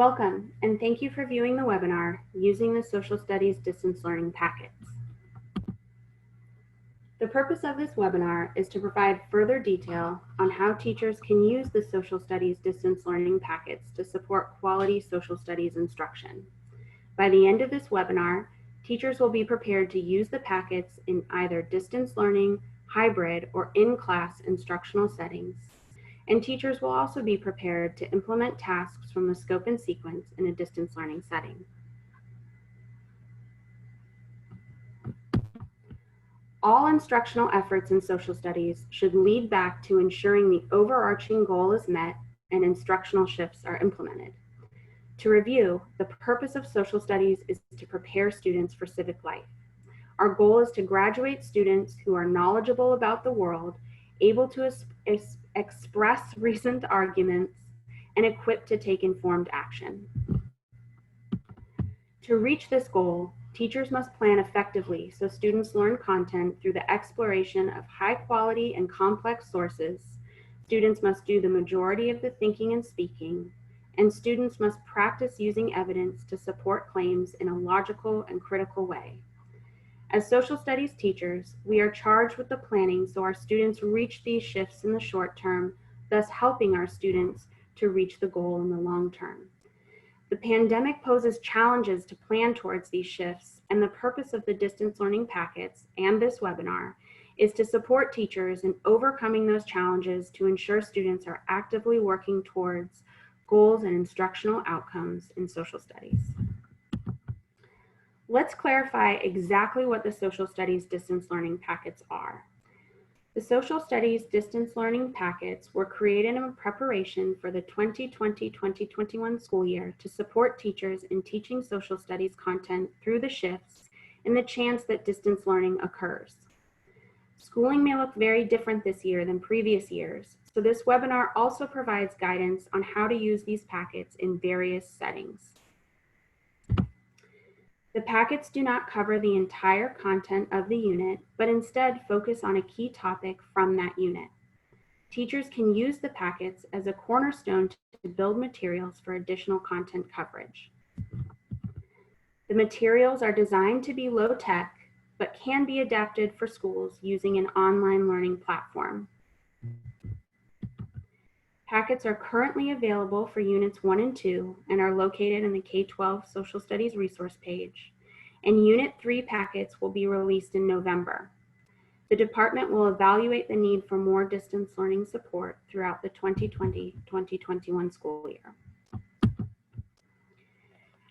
Welcome, and thank you for viewing the webinar, Using the Social Studies Distance Learning Packets. The purpose of this webinar is to provide further detail on how teachers can use the Social Studies Distance Learning Packets to support quality social studies instruction. By the end of this webinar, teachers will be prepared to use the packets in either distance learning, hybrid, or in-class instructional settings. And teachers will also be prepared to implement tasks from the scope and sequence in a distance learning setting. All instructional efforts in social studies should lead back to ensuring the overarching goal is met and instructional shifts are implemented. To review, the purpose of social studies is to prepare students for civic life. Our goal is to graduate students who are knowledgeable about the world, able to express reasoned arguments, and equipped to take informed action. To reach this goal, teachers must plan effectively so students learn content through the exploration of high quality and complex sources. Students must do the majority of the thinking and speaking, and students must practice using evidence to support claims in a logical and critical way. As social studies teachers, we are charged with the planning so our students reach these shifts in the short term, thus helping our students to reach the goal in the long term. The pandemic poses challenges to plan towards these shifts, and the purpose of the distance learning packets and this webinar is to support teachers in overcoming those challenges to ensure students are actively working towards goals and instructional outcomes in social studies. Let's clarify exactly what the social studies distance learning packets are. The social studies distance learning packets were created in preparation for the 2020-2021 school year to support teachers in teaching social studies content through the shifts and the chance that distance learning occurs. Schooling may look very different this year than previous years, so this webinar also provides guidance on how to use these packets in various settings. The packets do not cover the entire content of the unit, but instead focus on a key topic from that unit. Teachers can use the packets as a cornerstone to build materials for additional content coverage. The materials are designed to be low tech, but can be adapted for schools using an online learning platform. Packets are currently available for Units 1 and 2 and are located in the K-12 Social Studies resource page. And Unit 3 packets will be released in November. The department will evaluate the need for more distance learning support throughout the 2020-2021 school year.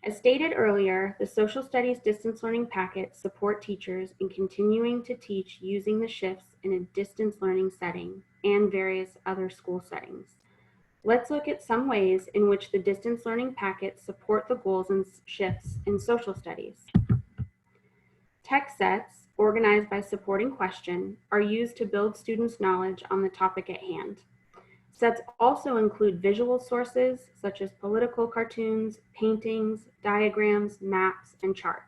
As stated earlier, the social studies distance learning packets support teachers in continuing to teach using the shifts in a distance learning setting and various other school settings. Let's look at some ways in which the distance learning packets support the goals and shifts in social studies. Text sets, organized by supporting question, are used to build students' knowledge on the topic at hand. Sets also include visual sources such as political cartoons, paintings, diagrams, maps, and charts.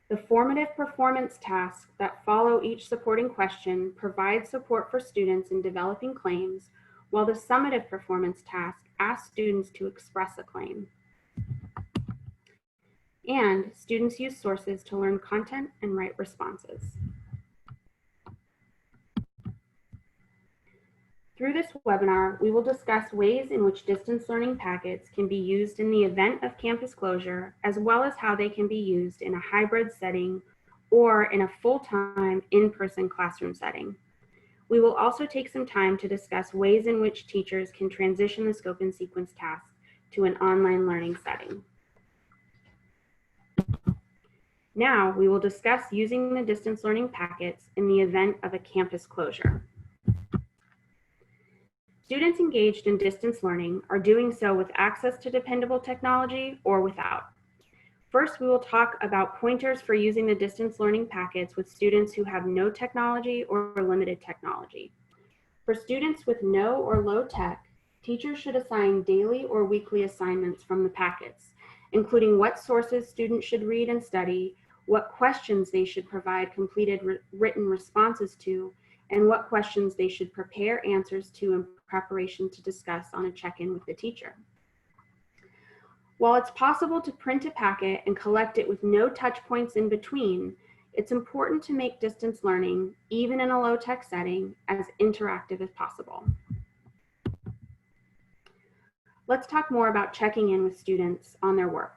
The formative performance tasks that follow each supporting question provide support for students in developing claims, while the summative performance task asks students to express a claim. And students use sources to learn content and write responses. Through this webinar, we will discuss ways in which distance learning packets can be used in the event of campus closure, as well as how they can be used in a hybrid setting or in a full-time in-person classroom setting. We will also take some time to discuss ways in which teachers can transition the scope and sequence task to an online learning setting. Now, we will discuss using the distance learning packets in the event of a campus closure. Students engaged in distance learning are doing so with access to dependable technology or without. First, we will talk about pointers for using the distance learning packets with students who have no technology or limited technology. For students with no or low tech, teachers should assign daily or weekly assignments from the packets, including what sources students should read and study, what questions they should provide completed written responses to, and what questions they should prepare answers to in preparation to discuss on a check-in with the teacher. While it's possible to print a packet and collect it with no touch points in between, it's important to make distance learning, even in a low-tech setting, as interactive as possible. Let's talk more about checking in with students on their work.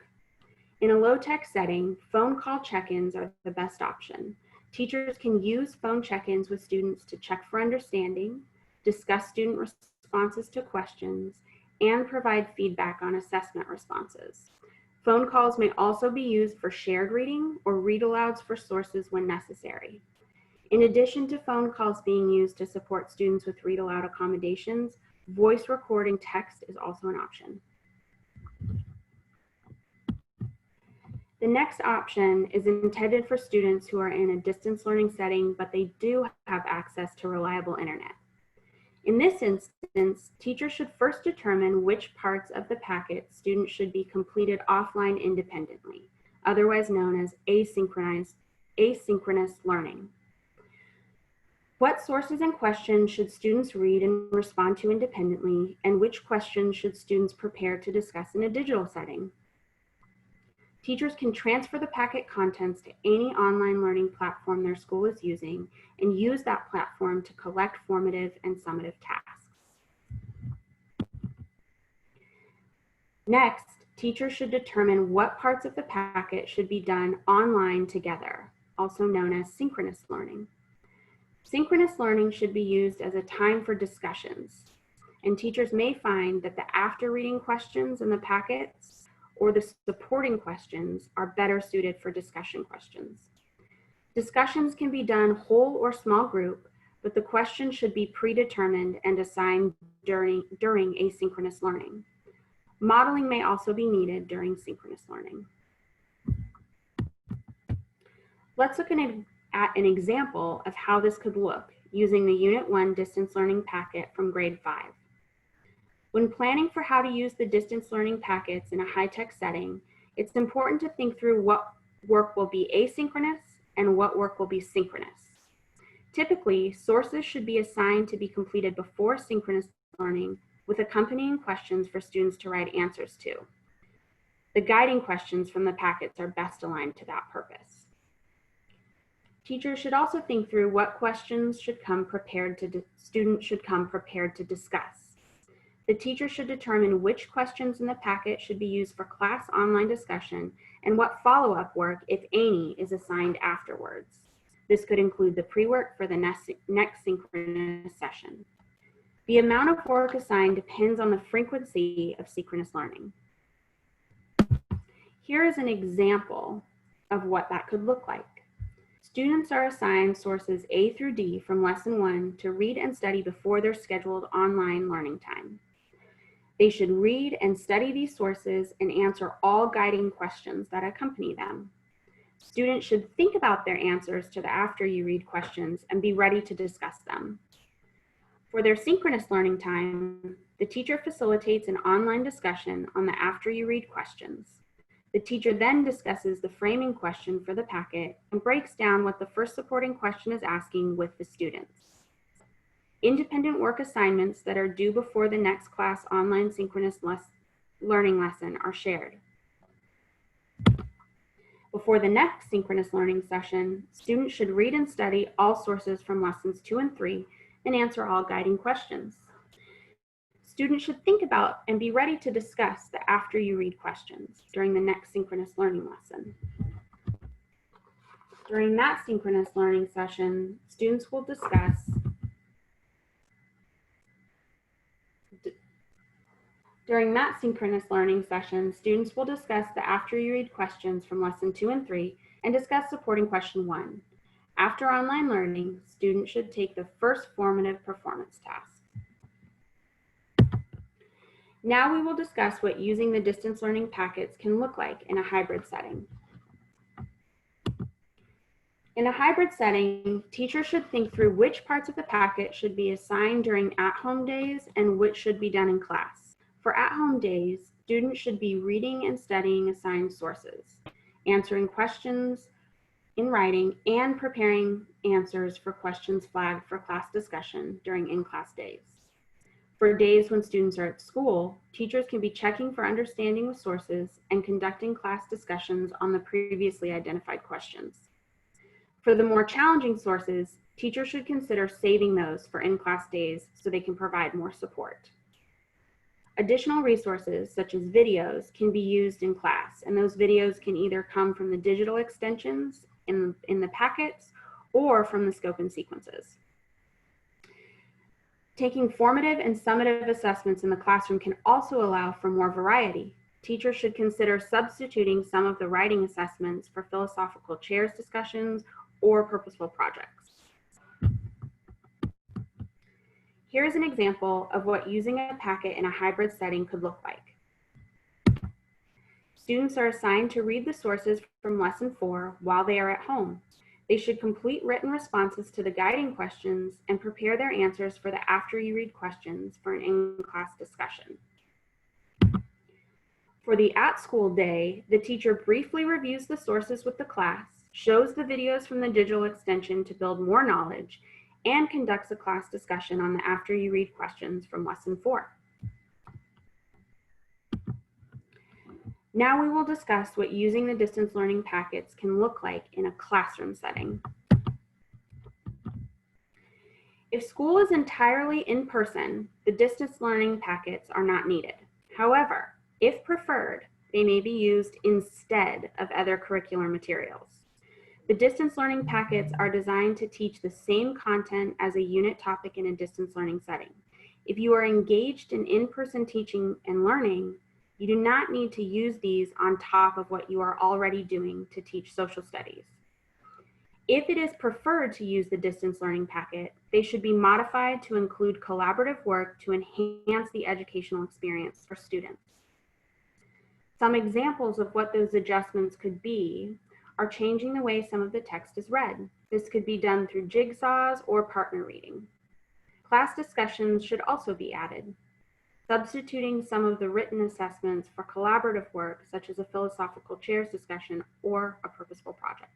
In a low-tech setting, phone call check-ins are the best option. Teachers can use phone check-ins with students to check for understanding, discuss student responses to questions, and provide feedback on assessment responses. Phone calls may also be used for shared reading or read-alouds for sources when necessary. In addition to phone calls being used to support students with read-aloud accommodations, voice recording text is also an option. The next option is intended for students who are in a distance learning setting, but they do have access to reliable internet. In this instance, teachers should first determine which parts of the packet students should be completed offline independently, otherwise known as asynchronous learning. What sources and questions should students read and respond to independently, and which questions should students prepare to discuss in a digital setting? Teachers can transfer the packet contents to any online learning platform their school is using and use that platform to collect formative and summative tasks. Next, teachers should determine what parts of the packet should be done online together, also known as synchronous learning. Synchronous learning should be used as a time for discussions, and teachers may find that the after reading questions in the packets or the supporting questions are better suited for discussion questions. Discussions can be done whole or small group, but the questions should be predetermined and assigned during asynchronous learning. Modeling may also be needed during synchronous learning. Let's look at an example of how this could look using the Unit 1 distance learning packet from grade 5. When planning for how to use the distance learning packets in a high-tech setting, it's important to think through what work will be asynchronous and what work will be synchronous. Typically, sources should be assigned to be completed before synchronous learning with accompanying questions for students to write answers to. The guiding questions from the packets are best aligned to that purpose. Teachers should also think through what questions students should come prepared to discuss. The teacher should determine which questions in the packet should be used for class online discussion and what follow-up work, if any, is assigned afterwards. This could include the pre-work for the next synchronous session. The amount of work assigned depends on the frequency of synchronous learning. Here is an example of what that could look like. Students are assigned sources A through D from lesson 1 to read and study before their scheduled online learning time. They should read and study these sources and answer all guiding questions that accompany them. Students should think about their answers to the after you read questions and be ready to discuss them. For their synchronous learning time, the teacher facilitates an online discussion on the after you read questions. The teacher then discusses the framing question for the packet and breaks down what the first supporting question is asking with the students. Independent work assignments that are due before the next class online synchronous learning lesson are shared. Before the next synchronous learning session, students should read and study all sources from lessons 2 and 3 and answer all guiding questions. Students should think about and be ready to discuss the after you read questions during the next synchronous learning lesson. During that synchronous learning session, students will discuss During that synchronous learning session, students will discuss the after you read questions from lesson 2 and 3 and discuss supporting question 1. After online learning, students should take the first formative performance task. Now we will discuss what using the distance learning packets can look like in a hybrid setting. In a hybrid setting, teachers should think through which parts of the packet should be assigned during at-home days and which should be done in class. For at-home days, students should be reading and studying assigned sources, answering questions in writing, and preparing answers for questions flagged for class discussion during in-class days. For days when students are at school, teachers can be checking for understanding with sources and conducting class discussions on the previously identified questions. For the more challenging sources, teachers should consider saving those for in-class days so they can provide more support. Additional resources, such as videos, can be used in class, and those videos can either come from the digital extensions in the packets or from the scope and sequences. Taking formative and summative assessments in the classroom can also allow for more variety. Teachers should consider substituting some of the writing assessments for philosophical chairs discussions or purposeful projects. Here is an example of what using a packet in a hybrid setting could look like. Students are assigned to read the sources from Lesson 4 while they are at home. They should complete written responses to the guiding questions and prepare their answers for the after you read questions for an in-class discussion. For the at-school day, the teacher briefly reviews the sources with the class, shows the videos from the digital extension to build more knowledge, and conducts a class discussion on the after you read questions from Lesson 4. Now we will discuss what using the distance learning packets can look like in a classroom setting. If school is entirely in person, the distance learning packets are not needed. However, if preferred, they may be used instead of other curricular materials. The distance learning packets are designed to teach the same content as a unit topic in a distance learning setting. If you are engaged in in-person teaching and learning, you do not need to use these on top of what you are already doing to teach social studies. If it is preferred to use the distance learning packet, they should be modified to include collaborative work to enhance the educational experience for students. Some examples of what those adjustments could be are changing the way some of the text is read. This could be done through jigsaws or partner reading. Class discussions should also be added. Substituting some of the written assessments for collaborative work, such as a philosophical chairs discussion or a purposeful project.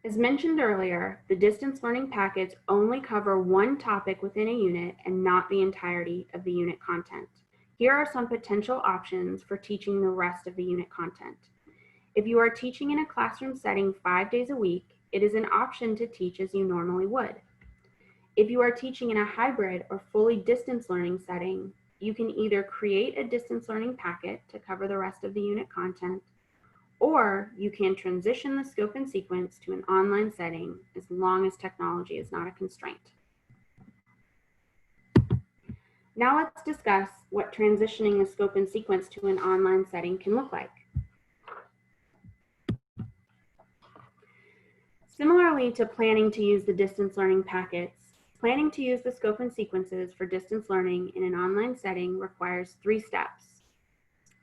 As mentioned earlier, the distance learning packets only cover one topic within a unit and not the entirety of the unit content. Here are some potential options for teaching the rest of the unit content. If you are teaching in a classroom setting 5 days a week, it is an option to teach as you normally would. If you are teaching in a hybrid or fully distance learning setting, you can either create a distance learning packet to cover the rest of the unit content, or you can transition the scope and sequence to an online setting as long as technology is not a constraint. Now let's discuss what transitioning the scope and sequence to an online setting can look like. Similarly to planning to use the distance learning packets, planning to use the scope and sequences for distance learning in an online setting requires 3 steps.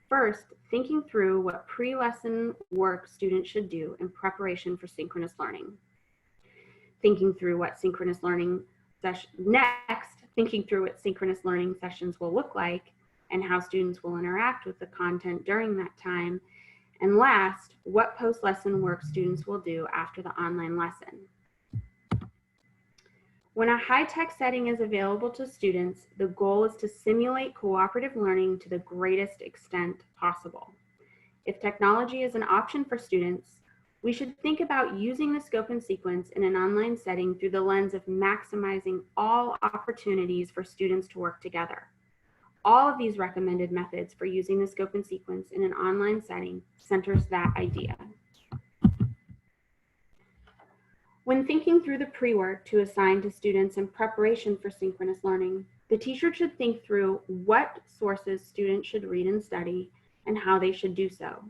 First, thinking through what pre-lesson work students should do in preparation for synchronous learning. Thinking through what synchronous learning sessions will look like and how students will interact with the content during that time. And last, what post-lesson work students will do after the online lesson. When a high-tech setting is available to students, the goal is to simulate cooperative learning to the greatest extent possible. If technology is an option for students, we should think about using the scope and sequence in an online setting through the lens of maximizing all opportunities for students to work together. All of these recommended methods for using the scope and sequence in an online setting centers that idea. When thinking through the pre-work to assign to students in preparation for synchronous learning, the teacher should think through what sources students should read and study and how they should do so.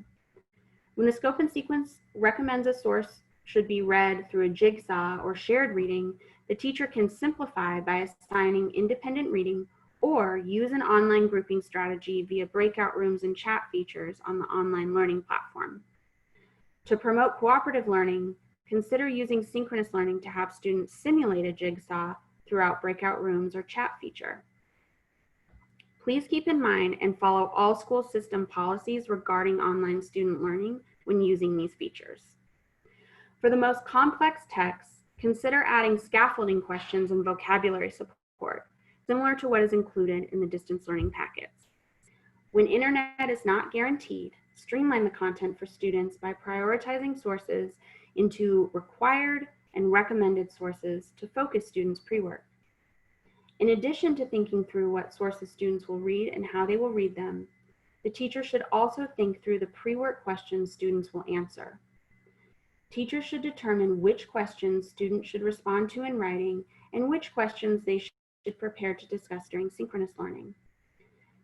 When the scope and sequence recommends a source should be read through a jigsaw or shared reading, the teacher can simplify by assigning independent reading or use an online grouping strategy via breakout rooms and chat features on the online learning platform. To promote cooperative learning, consider using synchronous learning to have students simulate a jigsaw throughout breakout rooms or chat feature. Please keep in mind and follow all school system policies regarding online student learning when using these features. For the most complex texts, Consider adding scaffolding questions and vocabulary support, similar to what is included in the distance learning packets. When internet is not guaranteed, streamline the content for students by prioritizing sources into required and recommended sources to focus students' pre-work. In addition to thinking through what sources students will read and how they will read them, the teacher should also think through the pre-work questions students will answer. Teachers should determine which questions students should respond to in writing and which questions they should prepare to discuss during synchronous learning.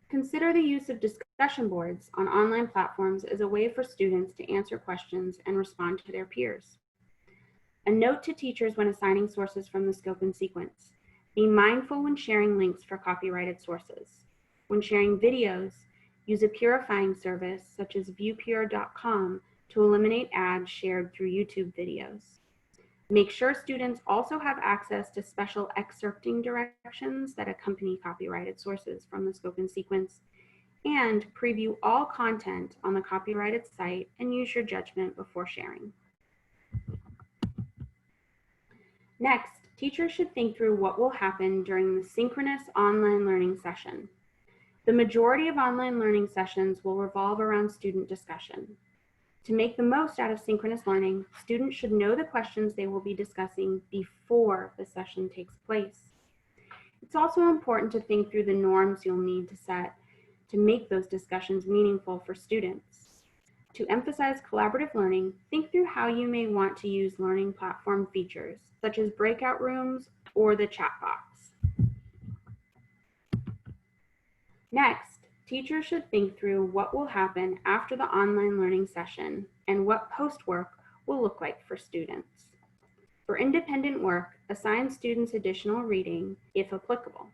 Consider the use of discussion boards on online platforms as a way for students to answer questions and respond to their peers. A note to teachers when assigning sources from the scope and sequence. Be mindful when sharing links for copyrighted sources. When sharing videos, use a purifying service such as viewpure.com to eliminate ads shared through YouTube videos. Make sure students also have access to special excerpting directions that accompany copyrighted sources from the scope and sequence, and preview all content on the copyrighted site and use your judgment before sharing. Next, teachers should think through what will happen during the synchronous online learning session. The majority of online learning sessions will revolve around student discussion. To make the most out of synchronous learning, students should know the questions they will be discussing before the session takes place. It's also important to think through the norms you'll need to set to make those discussions meaningful for students. To emphasize collaborative learning, think through how you may want to use learning platform features, such as breakout rooms or the chat box. Next, teachers should think through what will happen after the online learning session and what post-work will look like for students. For independent work, assign students additional reading if applicable.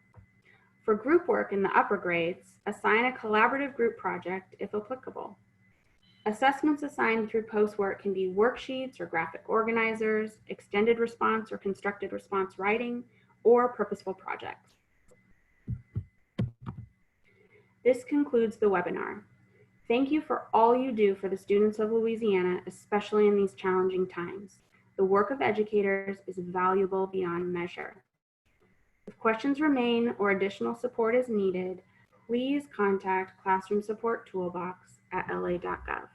For group work in the upper grades, assign a collaborative group project if applicable. Assessments assigned through post-work can be worksheets or graphic organizers, extended response or constructed response writing, or purposeful projects. This concludes the webinar. Thank you for all you do for the students of Louisiana, especially in these challenging times. The work of educators is valuable beyond measure. If questions remain or additional support is needed, please contact Classroom Support Toolbox at la.gov.